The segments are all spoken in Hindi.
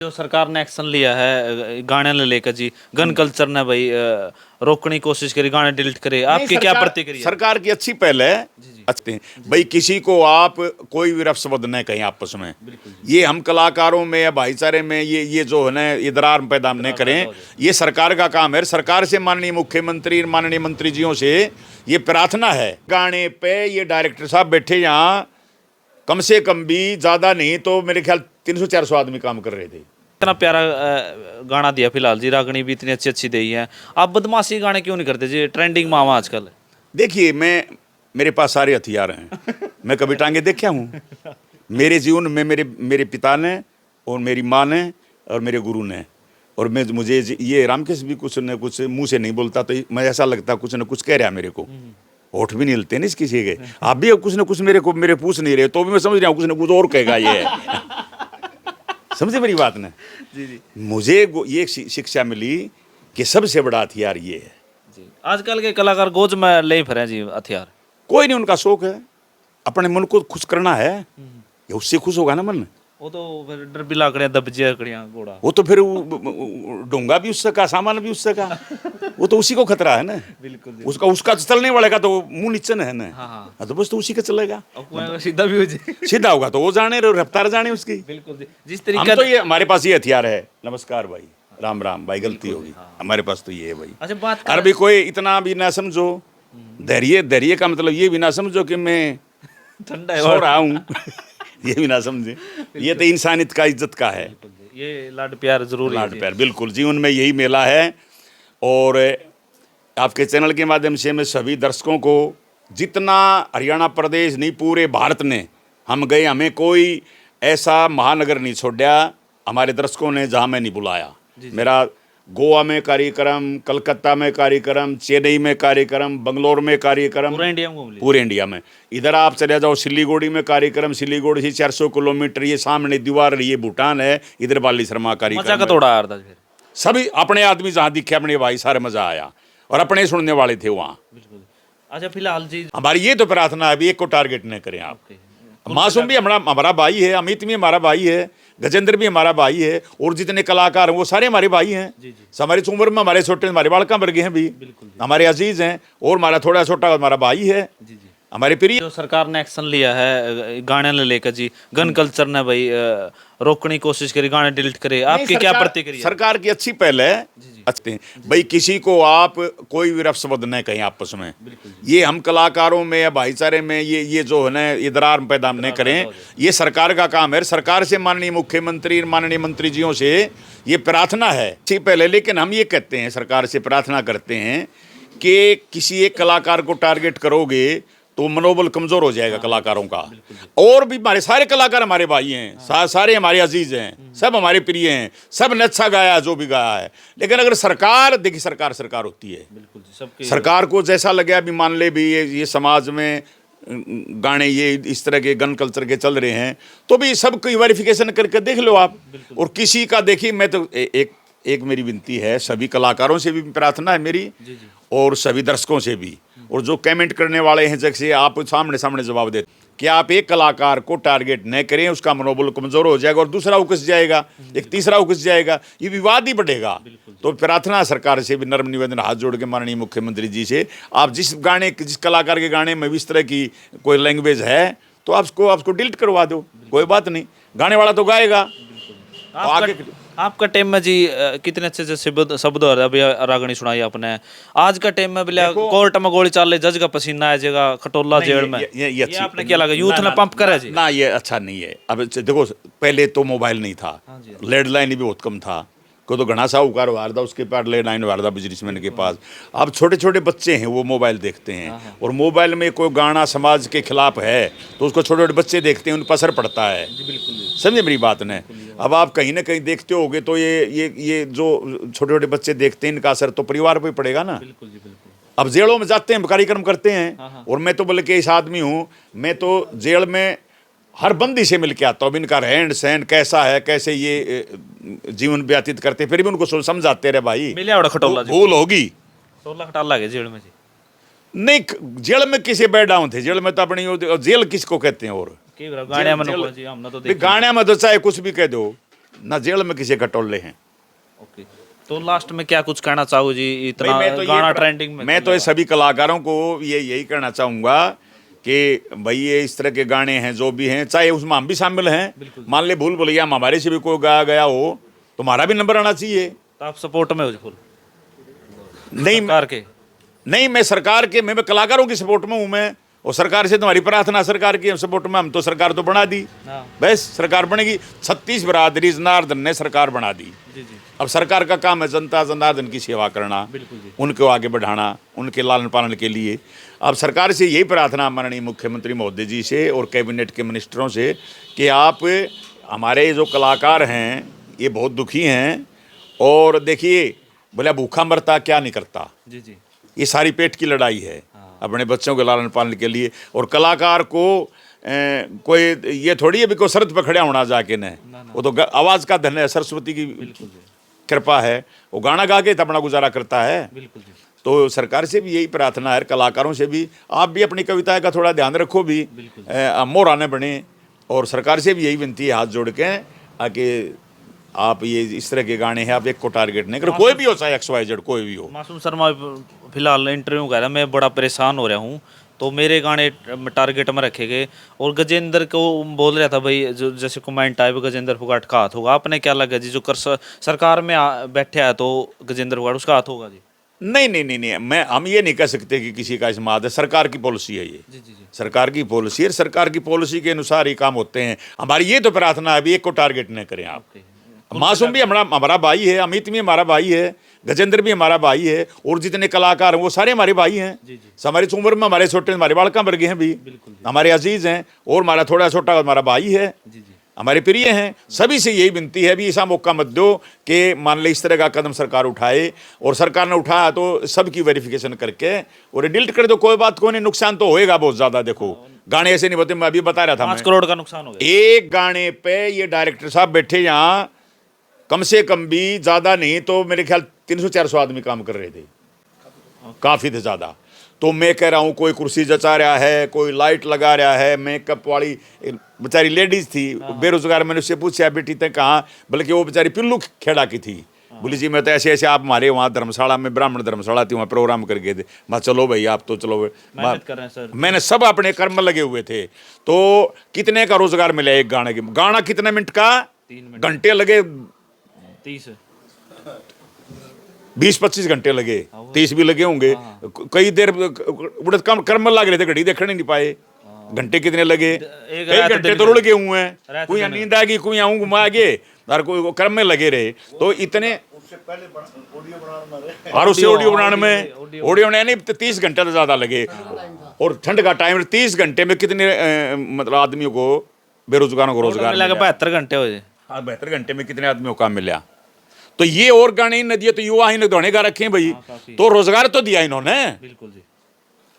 जो सरकार ने एक्शन लिया है गाने ने लेकर जी, गन कल्चर ने भाई रोकने की कोशिश करी, गाने डिलीट करे, नहीं, आपकी क्या सरकार प्रतिक्रिया? सरकार की अच्छी पहल है। अच्छे भाई, किसी को आप कोई भी रफ्सबद न कहीं आपस में, ये हम कलाकारों में या भाईचारे में ये जो है ना, ये दरार पैदा न करें। ये सरकार का काम है। सरकार से माननीय मुख्यमंत्री, माननीय मंत्री जियों से ये प्रार्थना है। गाने पे ये डायरेक्टर साहब बैठे यहाँ, कम से कम भी ज्यादा नहीं तो मेरे ख्याल 300-400 आदमी काम कर रहे थे। इतना प्यारा गाना दिया फिलहाल जी, रागनी भी इतनी अच्छी अच्छी दी है, आप बदमाशी गाने क्यों नहीं करते जी? ट्रेंडिंग मामा आजकल। देखिए, मेरे पास सारे हथियार हैं। मैं कभी टांगे देखा हूँ? मेरे जीवन में मेरे पिता ने और मेरी माँ ने और मेरे गुरु ने, और मुझे ये रामकेश भी कुछ न कुछ मुंह से नहीं बोलता तो मैं ऐसा लगता कुछ न कुछ कह रहा मेरे को। होठ भी नहीं हिलते नहीं किसी के। आप भी कुछ न कुछ मेरे पूछ नहीं रहे तो भी मैं समझ रहा हूँ कुछ न कुछ और कहेगा ये। समझे मेरी बात ने? जी जी मुझे ये शिक्षा मिली कि सबसे बड़ा हथियार ये है। जी। आजकल के कलाकार गोद में ले फिरे जी हथियार। कोई नहीं, उनका शौक है, अपने मन को खुश करना है, ये उससे खुश होगा ना मन। वो तो फिर डर भी लाकड़ियाँ दबजे लकड़ियाँ घोड़ा, वो तो फिर डोंगा भी उससे का, सामान भी उससे का, वो तो उसी को खतरा है ना। बिल्कुल जी। उसका चलने वाले का तो मुंह नीचे है ना। हाँ। तो बस तो उसी का चलेगा। अब सीधा भी हो जाए। सीधा होगा तो वो जाने, रफ्तार जाने उसकी। बिल्कुल जी। जिस हम तरीके तो ये, हमारे पास ये हथियार है। नमस्कार भाई, राम राम भाई, गलती होगी, हमारे पास तो ये है भाई। अच्छा बात अरे भी कोई इतना भी ना समझो, धैर्य का मतलब ये भी ना समझो कि मैं ठंडा है सो रहा हूँ। ये भी ना समझे। ये तो इंसानियत का, इज्जत का है। ये लाड प्यार जरूरी है लाड जी। प्यार बिल्कुल जीवन में यही मेला है। और आपके चैनल के माध्यम से मैं सभी दर्शकों को, जितना हरियाणा प्रदेश नहीं पूरे भारत ने हम गए, हमें कोई ऐसा महानगर नहीं छोड़ा हमारे दर्शकों ने जहाँ मैं नहीं बुलाया। मेरा गोवा में कार्यक्रम, कलकत्ता में कार्यक्रम, चेन्नई में कार्यक्रम, बंगलोर में कार्यक्रम, पूरा इंडिया में घूम लिया। पूरे इंडिया में। इधर आप चले जाओ सिलीगुड़ी में कार्यक्रम, सिलीगुड़ी से 400 किलोमीटर ये सामने दीवार, ये भूटान है, इधर बाली शर्मा मजा का कार्यक्रम। तोड़ा यार था फिर। सभी अपने आदमी जहाँ दिखे अपने भाई, सारे मजा आया और अपने सुनने वाले थे वहाँ। बिल्कुल। अच्छा फिलहाल जी, हमारी ये तो प्रार्थना है, अभी एक को टारगेट न करें आप। मासूम भी हमारा भाई है, अमित भी हमारा भाई है, गजेंद्र भी हमारा भाई है, और जितने कलाकार हैं वो सारे हमारे भाई हैं। हमारी उम्र में हमारे छोटे, हमारे बालका वर्गे हैं भी, हमारे अजीज हैं, और हमारा थोड़ा छोटा हमारा भाई है, हमारे प्रिय। जो सरकार ने एक्शन लिया है गाने ने लेकर जी, गन कल्चर ने भाई रोकने की कोशिश करी, गाने डिलीट करे, आपकी क्या प्रतिक्रिया? सरकार की अच्छी पहल है। अच्छे भाई, किसी को आप कोई भी रफ्सबद न कहीं आपस में, ये हम कलाकारों में या भाईचारे में ये जो है ना, ये दरार पैदा न करें। ये सरकार का काम है। सरकार से माननीय मुख्यमंत्री, माननीय मंत्री जियों से ये प्रार्थना है अच्छी पहले। लेकिन हम ये कहते हैं, सरकार से प्रार्थना करते हैं कि किसी एक कलाकार को टारगेट करोगे तो मनोबल कमजोर हो जाएगा कलाकारों का। और भी हमारे सारे कलाकार हमारे भाई हैं, सारे हमारे अजीज हैं, सब हमारे प्रिय हैं, सब ने अच्छा गाया जो भी गाया है। लेकिन अगर सरकार, देखिए सरकार होती है, सरकार को जैसा लगे, अभी मान ले भी ये समाज में गाने ये इस तरह के गन कल्चर के चल रहे हैं, तो भी सबकी वेरिफिकेशन करके देख लो आप। और किसी का देखिए, मैं तो एक मेरी विनती है, सभी कलाकारों से भी प्रार्थना है मेरी, और सभी दर्शकों से भी, और जो कमेंट करने वाले हैं, जैसे आप सामने जवाब देते कि आप एक कलाकार को टारगेट न करें, उसका मनोबल कमजोर हो जाएगा और दूसरा उकस जाएगा, एक तीसरा उकस जाएगा, ये विवाद ही बढ़ेगा। तो प्रार्थना सरकार से भी, नर्म निवेदन हाथ जोड़ के माननीय मुख्यमंत्री जी से, आप जिस कलाकार के गाने में भी इस तरह की कोई लैंग्वेज है तो आपको डिलीट करवा दो, कोई बात नहीं, गाने वाला तो गाएगा। आपका टाइम में जी कितने अच्छे से शब्द और अभी रागनी सुनाई आपने। आज का टाइम में बिल्ला कोर्ट में गोली चाल ले, जज का पसीना आ जाएगा, खटोला जेल में, ये आपने क्या लगा? यूथ ने पंप करा जी? ना, ये अच्छा नहीं है। अब देखो, पहले तो मोबाइल नहीं था, लैंडलाइन भी बहुत कम था, को तो घना साहूकार वारदा उसके पास, लैंडलाइन वारदा बिजनेसमैन के पास। अब छोटे छोटे बच्चे हैं, वो मोबाइल देखते हैं, और मोबाइल में कोई गाना समाज के खिलाफ है तो उसको छोटे छोटे बच्चे देखते हैं, उन पर असर पड़ता है। समझे मेरी बात ने? अब आप कहीं ना कहीं देखते होगे तो ये जो छोटे छोटे बच्चे देखते हैं, इनका असर तो परिवार पे पड़ेगा ना। अब जेलों में जाते हैं, कार्यक्रम करते हैं, और मैं तो बल्कि इस आदमी हूँ, मैं तो जेल में हर बंदी से मिल के आता हूँ, इनका रहन सहन कैसा है, कैसे ये जीवन व्यतीत करते, फिर भी उनको समझाते रहे भाई, भूल होगी। खटाला गए जेल में जी? नहीं, जेल में किसे बैठ डाउन थे, जेल में तो अपनी जेल किसको कहते हैं? और गाने में तो गाने में तो चाहे कुछ भी कह दो, ना जेल में किसी कटोले हैं। ओके, तो लास्ट में क्या कुछ कहना चाहो जी, इतना गाना ट्रेंडिंग में? मैं तो ये सभी कलाकारों को यही कहना चाहूँगा कि भाई ये इस तरह के गाने हैं जो भी हैं, चाहे उसमें हम भी शामिल हैं, मान ले भूल भुलैया हमारे से भी कोई गाया गया हो तो हमारा भी नंबर आना चाहिए। तो आप सपोर्ट में हो फुल? नहीं सरकार के नहीं, मैं सरकार के, मैं कलाकारों की सपोर्ट में हूँ मैं, और सरकार से तुम्हारी प्रार्थना सरकार की सपोर्ट में। हम तो सरकार तो बना दी, बस सरकार बनेगी। 36 बिरादरी जनार्दन ने सरकार बना दी। जी जी, अब सरकार का काम है जनता जनार्दन की सेवा करना, उनको आगे बढ़ाना, उनके लालन पालन के लिए। अब सरकार से यही प्रार्थना माननीय मुख्यमंत्री महोदय जी से और कैबिनेट के मिनिस्टरों से कि आप हमारे जो कलाकार हैं ये बहुत दुखी हैं, और देखिए बोले भूखा मरता क्या नहीं करता। जी जी, ये सारी पेट की लड़ाई है अपने बच्चों के लालन पालन के लिए। और कलाकार को कोई ये थोड़ी है भी कोई शर्त पे खड़ा होना जाके न, वो तो आवाज़ का धन है, सरस्वती की कृपा है, वो गाना गा के अपना गुजारा करता है। तो सरकार से भी यही प्रार्थना है, कलाकारों से भी, आप भी अपनी कविता का थोड़ा ध्यान रखो भी, मोहरा न बने। और सरकार से भी यही विनती है हाथ जोड़ के आके आप ये इस तरह के गाने हैं आप एक को टारगेट नहीं करो, कोई भी हो, चाहे XYZ कोई भी हो। मासूम शर्मा फिलहाल इंटरव्यू कह रहा है, मैं बड़ा परेशान हो रहा हूँ तो मेरे गाने टारगेट में रखे गए। और गजेंद्र को बोल रहा था भाई, जो जैसे कमेंट आए गजेंद्र फोगाट का हाथ होगा, आपने क्या लगा जी जो सरकार में बैठे है तो गजेंद्र फोगाट उसका हाथ होगा जी? नहीं नहीं नहीं नहीं, मैं हम ये नहीं कह सकते कि किसी का इसमें हाथ है, सरकार की पॉलिसी है ये। जी जी जी, सरकार की पॉलिसी है, सरकार की पॉलिसी के अनुसार ही काम होते हैं। हमारी ये तो प्रार्थना है अभी एक को टारगेट न करें आप। मासूम भी हमारा भाई है, अमित भी हमारा भाई है, गजेंद्र भी हमारा भाई है, और जितने कलाकार हैं वो सारे हमारे भाई हैं। हमारी उम्र में हमारे छोटे हमारे बालका वर्ग हैं भी, हमारे अजीज हैं, और हमारा थोड़ा छोटा हमारा भाई है, हमारे प्रिय हैं। सभी से यही विनती है भी ऐसा मौका मत दो कि मान ले इस तरह का कदम सरकार उठाए, और सरकार ने उठाया तो सबकी वेरिफिकेशन करके और डिलीट कर दो, कोई बात कोई नहीं, नुकसान तो होएगा बहुत ज्यादा। देखो गाने ऐसे नहीं होते, मैं अभी बता रहा था 5 करोड़ का नुकसान हो गया एक गाने पे। ये डायरेक्टर साहब बैठे यहाँ कम से कम भी ज़्यादा नहीं तो मेरे ख्याल 300-400 आदमी काम कर रहे थे, काफ़ी थे ज़्यादा। तो मैं कह रहा हूँ कोई कुर्सी जचा रहा है, कोई लाइट लगा रहा है, मेकअप वाली बेचारी लेडीज़ थी बेरोजगार, मैंने उससे पूछा बेटी तक कहाँ, बल्कि वो बेचारी पिल्लू खेड़ा की थी। बोली जी मैं तो ऐसे ऐसे आप हमारे वहाँ धर्मशाला में, ब्राह्मण धर्मशाला थी, वहाँ प्रोग्राम करके थे। मैं चलो भाई आप तो चलो, मैंने सब अपने कर्म लगे हुए थे। तो कितने का रोजगार मिला एक गाने के? गाना कितने मिनट का? 3 मिनट, घंटे लगे 20-25 घंटे लगे, 30 भी लगे होंगे। कई देर कम कर्म लग रहे थे, घड़ी देखने नहीं पाए, घंटे कितने लगे, कई घंटे तो रुड़ गए हुए हैं। कोई नींद आ गई, कोई आऊँ घुमा गए, और कोई कर्म में लगे रहे। तो इतने और उससे ऑडियो बनाने में, ऑडियो नहीं 30 घंटे तो ज्यादा लगे। और ठंड का टाइम 30 घंटे में कितने मतलब आदमियों को, बेरोजगारों को रोजगार मिला? 72 घंटे हो जाए। 72 घंटे में कितने आदमियों को काम मिला? तो ये और गाने ही न दिए तो युवा ही ने गा रखे हैं भाई, तो रोजगार तो दिया इन्होंने। बिल्कुल जी।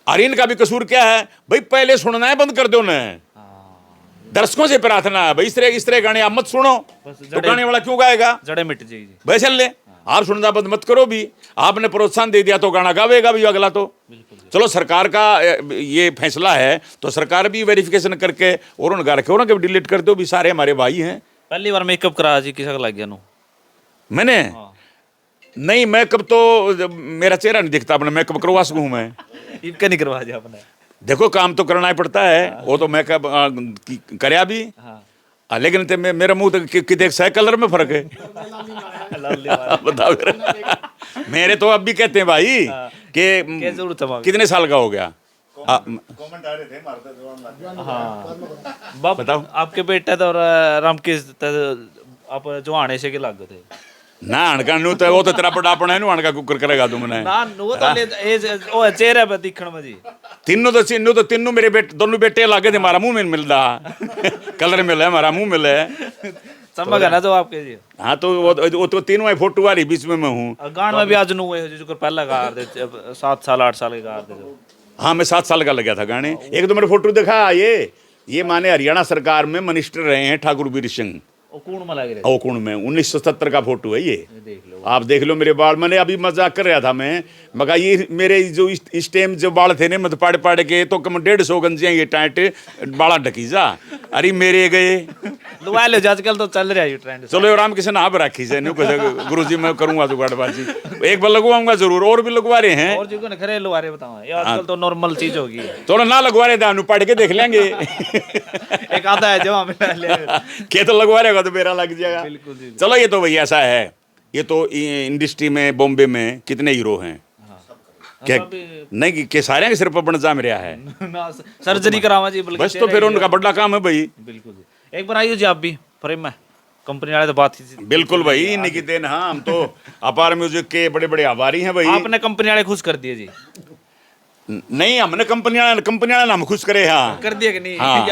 अरे इनका भी कसूर क्या है भाई? पहले सुनना है बंद कर दो न। दर्शकों से प्रार्थना है भाई इस तरह गाने आप मत सुनो, तो गाने वाला क्यों गाएगा? जड़े मिट जाएगी भाई चल ले, आप सुनना बंद मत करो भी। आपने प्रोत्साहन दे दिया तो गाना गावेगा भी अगला। तो चलो सरकार का ये फैसला है तो सरकार भी वेरिफिकेशन करके और उन गा रखे हो ना कि डिलीट कर दो भी, सारे हमारे भाई हैं। पहली बार मेकअप करा जी, किसा लग गया नो? मैंने नहीं, मेकअप तो मेरा चेहरा नहीं दिखता, अपने मेकअप करवा सकूँ मैं? इनका नहीं करवा दिया आपने? देखो काम तो करना ही पड़ता है, वो तो मेकअप करया भी, लेकिन ते मेरा मुंह तो कितने सह कलर में फर्क है। बताओ मेरे तो अब भी कहते हैं भाई कि कितने साल का हो गया? कमेंट आ रहे थे बताओ। आपके बेटे तो रामकृष्ण आप जो आने से के लग गए थे ना अणका नु तो वो तो तेरा पटापना है नु अणका कुकर करेगा तुमने ना नु तो ले ओ चेहरे पे दिखण में जी तीनों मेरे बेटे दोनों बेटे लागे थे, हमारा मुंह में मिलदा कलर मिले, हमारा मुंह मिले चमक है ना जो आपके जी। हाँ तो वो तो तीनों ही फोटो वाली बीच में मैं हूँ। गान में भी आज नु जो पहला गा दे 7 साल 8 साल के गा दे जो। हाँ मैं 7 साल का लग गया था गाने। एक तो मेरे फोटो दिखा, ये माने हरियाणा सरकार में मिनिस्टर रहे हैं ठाकुर वीर सिंह, ओकुण में 1970 का फोटो है ये, आप देख लो मेरे बाल। मैंने अभी मजाक कर रहा था मैं, मगर ये मेरे जो इस टाइम जो बाल थे ना मत पाड़ के तो कम 150 गंजियाँ ये टाइट बाला ढकी जा, अरे मेरे गए लुआ लो आजकल तो चल रहा है ये ट्रेंड। चलो ये राम किशन आप राखी से नहीं कुछ गुरु जी मैं करूंगा जुगाड़बाजी, एक बार लगवाऊंगा जरूर, और भी लगवा रहे हैं और जो को खरे लुआ रहे बताओ ये आजकल तो नॉर्मल चीज होगी। थोड़ा ना लगवा रहे थे पढ़ के देख लेंगे एक आता है जो हमें ले के तो लगवा रहेगा तो मेरा लग जाएगा। बिल्कुल जी। चलो ये तो भैया ऐसा है, ये तो इंडस्ट्री में बॉम्बे में कितने हीरो हैं क्या नहीं कि सारे के सिर पर बन जाम रहा है सर्जरी करावा जी बल्कि बस, तो फिर उनका बड़ा काम है भाई। बिल्कुल जी। एक बार आइए जी आप भी फ्रेम में, कंपनी वाले तो बात ही थी। बिल्कुल भाई, इन्हीं की देन। हाँ हम तो अपार म्यूजिक के बड़े बड़े आभारी हैं भाई। आपने कंपनी वाले खुश कर दिए जी? नहीं हमने कंपनी वाले हम खुश करे। हाँ कर दिया कि नहीं? हाँ।